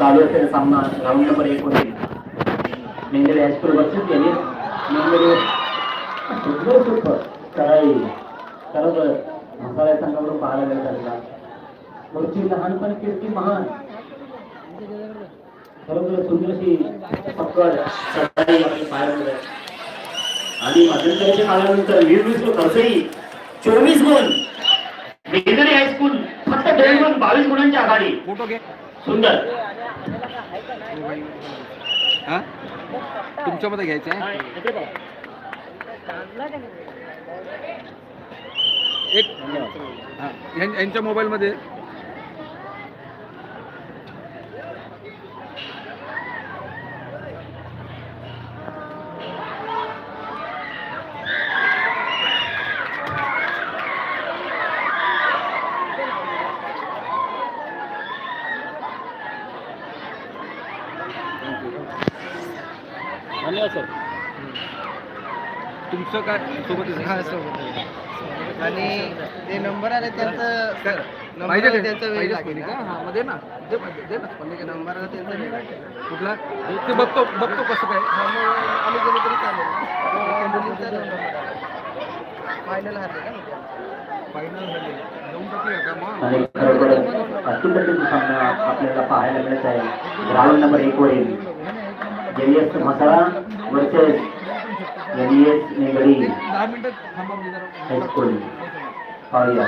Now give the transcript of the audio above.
चालू असलेला सामना राऊंड नंबर 1 वरील मेंगेले हायस्कूल वर्सेस यांनी मेंगेले सुपर चढाई खरोखर मसाळ्या संघाकडून पाहायला मिळत असला मूर्ती लहानपण कीर्ती महान खरोखर सुंदरशी पकड चढाई आपली पाहायला मिळत आणि मध्यंतराच्या काळानंतर वीर खर्चही 24 गुण मेंगेले हायस्कूल फक्त 2 गुण 22 गुणांची आघाडी सुंदर तुमच्यामध्ये घ्यायचं आहे एक यांच्या मोबाईलमध्ये धन्यवाद सर तुमचं काय सोबत आणि ते नंबर आले त्यांचं पाहिजे त्यांचं वेळ लागेल का हां मध्ये ना दे ना पण नंबर आला त्यांचा वेळ लागेल कुठला ते बघतो कसं काय आम्ही गेलो तरी चालेल फायनल हारले का फायनल जाऊन टाकूया का मग आणि खरोखर अतिप्रतिम सामना आपल्याला पाहायला मिळत आहे राऊंड नंबर 1 वरील जेवीएस मसाळा वर्सेस जेवीएस मेंगडी 10 मिनिटं थांबा हायस्कूल पाहूया